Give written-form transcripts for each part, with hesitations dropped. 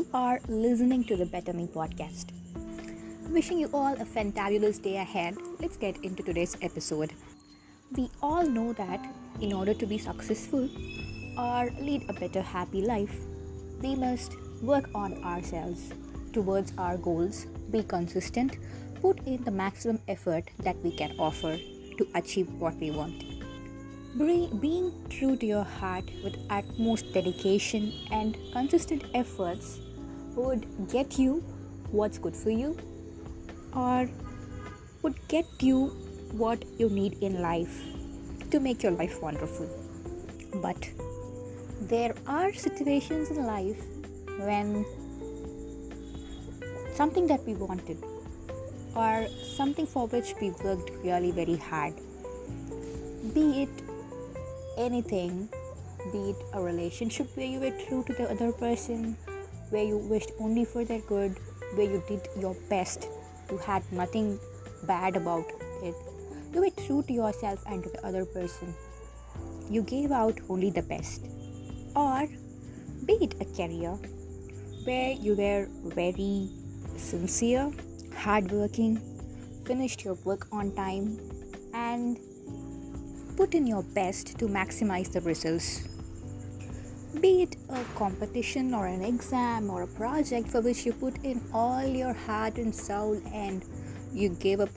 You are listening to the Betterme podcast. Wishing you all a fantabulous day ahead. Let's get into today's episode. We all know that in order to be successful or lead a better happy life, we must work on ourselves towards our goals, be consistent, put in the maximum effort that we can offer to achieve what we want. Being true to your heart with utmost dedication and consistent efforts would get you what's good for you or would get you what you need in life to make your life wonderful. But there are situations in life when something that we wanted or something for which we worked really very hard, be it anything, be it a relationship where you were true to the other person, where you wished only for their good, where you did your best, you had nothing bad about it, you were true to yourself and to the other person, you gave out only the best. Or be it a career where you were very sincere, hardworking, finished your work on time, and put in your best to maximize the results. Be it a competition or an exam or a project for which you put in all your heart and soul and you gave up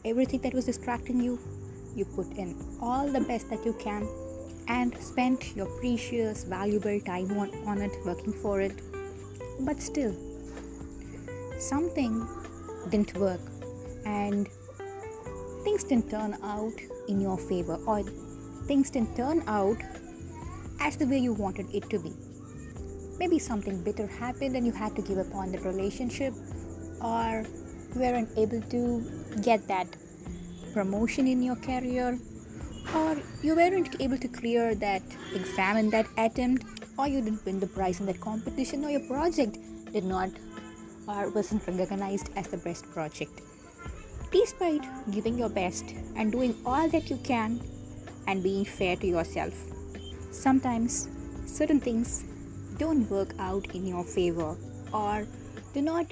everything that was distracting you, you put in all the best that you can and spent your precious, valuable time on it, working for it. But still, something didn't work and things didn't turn out in your favor, or things didn't turn out as the way you wanted it to be. Maybe something bitter happened and you had to give up on the relationship, or you weren't able to get that promotion in your career, or you weren't able to clear that exam in that attempt, or you didn't win the prize in that competition, or your project did not or wasn't recognized as the best project. Despite giving your best and doing all that you can and being fair to yourself, sometimes certain things don't work out in your favor or do not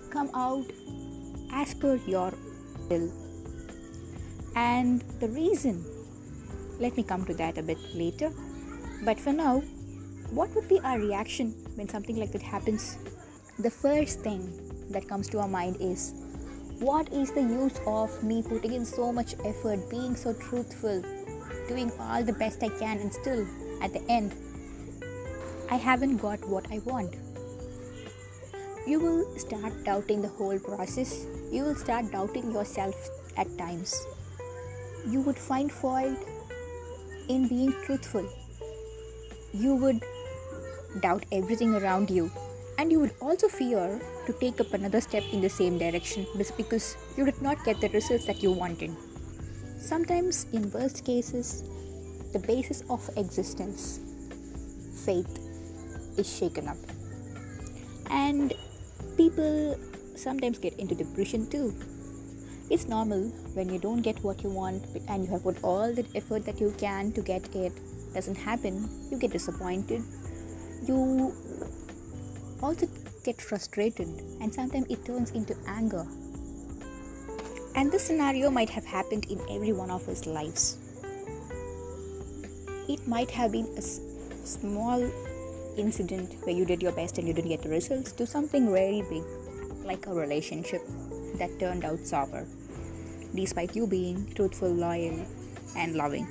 come out as per your will. And the reason, let me come to that a bit later. But for now, what would be our reaction when something like that happens? The first thing that comes to our mind is, what is the use of me putting in so much effort, being so truthful, doing all the best I can, and still, at the end, I haven't got what I want? You will start doubting the whole process. You will start doubting yourself at times. You would find fault in being truthful. You would doubt everything around you. And you would also fear to take up another step in the same direction because you did not get the results that you wanted. Sometimes, in worst cases, the basis of existence, faith, is shaken up. And people sometimes get into depression too. It's normal when you don't get what you want and you have put all the effort that you can to get it. Doesn't happen, you get disappointed. You also get frustrated and sometimes it turns into anger. And this scenario might have happened in every one of us lives. It might have been a small incident where you did your best and you didn't get the results, to something very big like a relationship that turned out sour despite you being truthful, loyal and loving.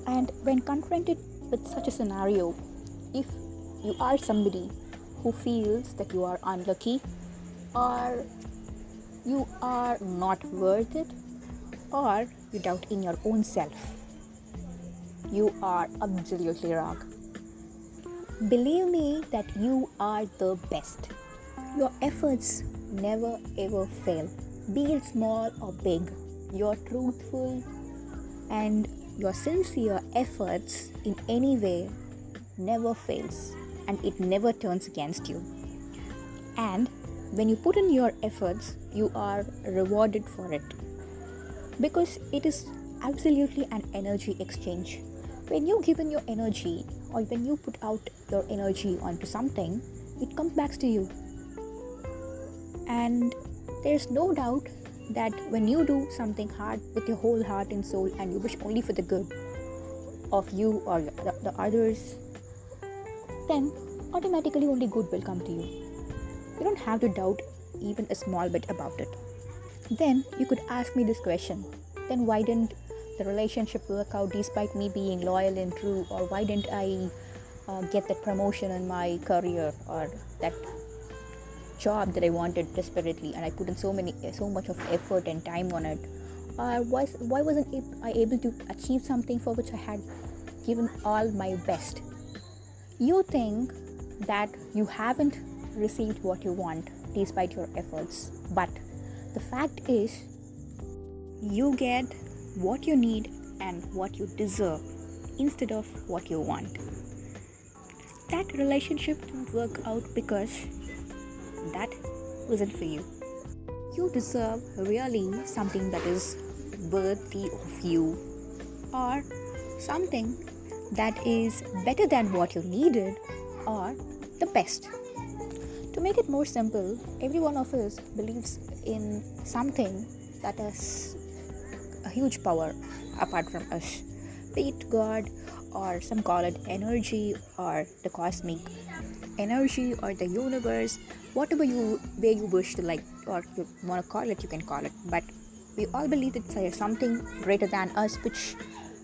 And when confronted with such a scenario, if you are somebody who feels that you are unlucky or you are not worth it or you doubt in your own self, you are absolutely wrong. Believe me that you are the best. Your efforts never ever fail, be it small or big. Your truthful and your sincere efforts in any way never fails and it never turns against you. And when you put in your efforts, you are rewarded for it because it is absolutely an energy exchange. When you give in your energy or when you put out your energy onto something, it comes back to you. And there's no doubt that when you do something hard with your whole heart and soul and you wish only for the good of you or the others, then automatically only good will come to you. You don't have to doubt even a small bit about it. Then you could ask me this question: then why didn't the relationship work out despite me being loyal and true? Or why didn't I get that promotion in my career, or that job that I wanted desperately, and I put in so much of effort and time on it? Or why wasn't I able to achieve something for which I had given all my best? You think that you haven't received what you want despite your efforts, but the fact is, you get what you need and what you deserve instead of what you want. That relationship didn't work out because that wasn't for you. You deserve really something that is worthy of you, or something that is better than what you needed, or the best. To make it more simple, every one of us believes in something that has a huge power apart from us, be it God, or some call it energy, or the cosmic energy, or the universe, whatever way you wish to like, or you want to call it, you can call it. But we all believe it's something greater than us, which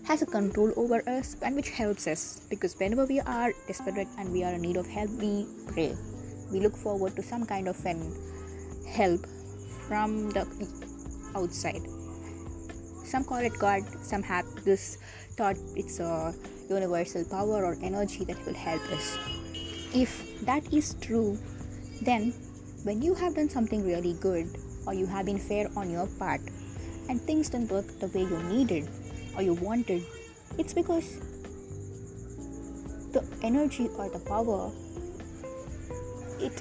has a control over us and which helps us, because whenever we are desperate and we are in need of help, we pray. We look forward to some kind of an help from the outside. Some call it God, some have this thought it's a universal power or energy that will help us. If that is true, then when you have done something really good, or you have been fair on your part, and things didn't work the way you needed or you wanted, it's because the energy or the power, it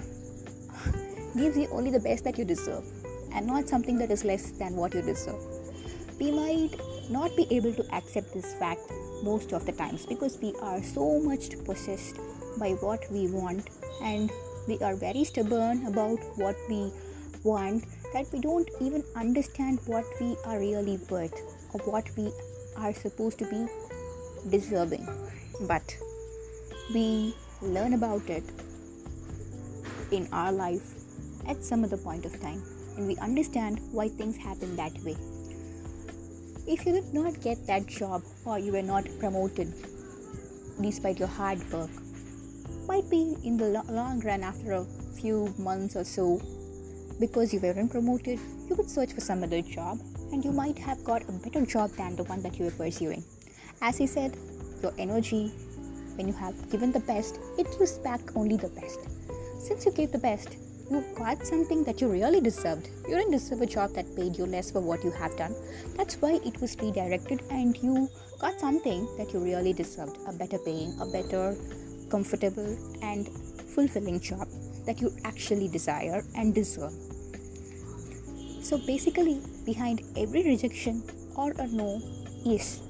gives you only the best that you deserve, and not something that is less than what you deserve. We might not be able to accept this fact most of the times, because we are so much possessed by what we want, and we are very stubborn about what we want, that we don't even understand what we are really worth, or what we are supposed to be deserving. But we learn about it in our life at some other point of time, and we understand why things happen that way. If you did not get that job, or you were not promoted despite your hard work, might be in the long run, after a few months or so, because you weren't promoted, you could search for some other job, and you might have got a better job than the one that you were pursuing. As he said, your energy, when you have given the best, it gives back only the best. Since you gave the best, you got something that you really deserved. You didn't deserve a job that paid you less for what you have done. That's why it was redirected, and you got something that you really deserved, a better paying, a better, comfortable and fulfilling job that you actually desire and deserve. So basically, behind every rejection or a no is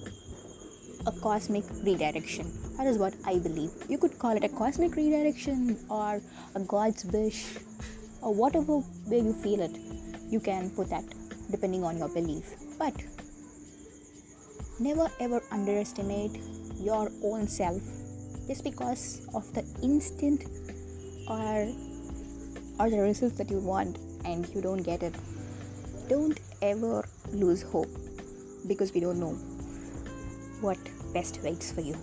a cosmic redirection. That is what I believe. You could call it a cosmic redirection, or a God's wish, or whatever way you feel it. You can put that depending on your belief. But never ever underestimate your own self just because of the instant or the results that you want and you don't get it. Don't ever lose hope, because we don't know what best waits for you.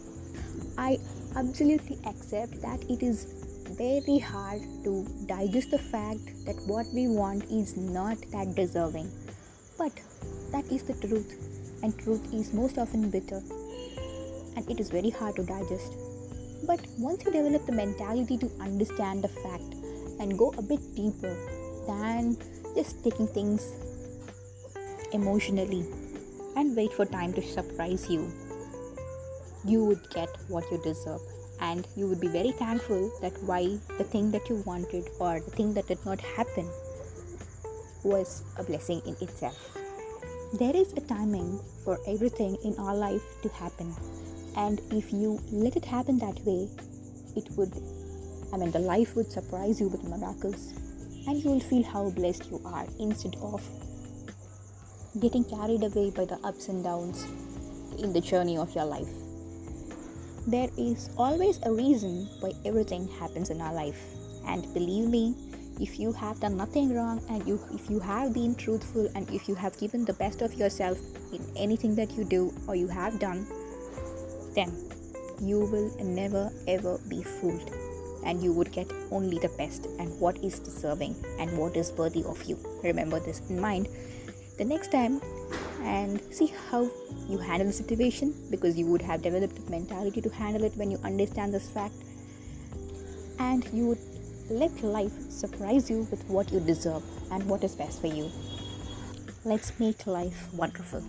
I absolutely accept that it is very hard to digest the fact that what we want is not that deserving. But that is the truth, and truth is most often bitter, and it is very hard to digest. But once you develop the mentality to understand the fact and go a bit deeper than just taking things emotionally and wait for time to surprise you, you would get what you deserve, and you would be very thankful that why the thing that you wanted or the thing that did not happen was a blessing in itself. There is a timing for everything in our life to happen, and if you let it happen that way, it would The life would surprise you with miracles, and you will feel how blessed you are instead of getting carried away by the ups and downs in the journey of your life. There is always a reason why everything happens in our life, and believe me, if you have done nothing wrong, and if you have been truthful, and if you have given the best of yourself in anything that you do or you have done, then you will never ever be fooled, and you would get only the best and what is deserving and what is worthy of you. Remember this in mind the next time, and see how you handle the situation, because you would have developed a mentality to handle it when you understand this fact, and you would let life surprise you with what you deserve and what is best for you. Let's make life wonderful.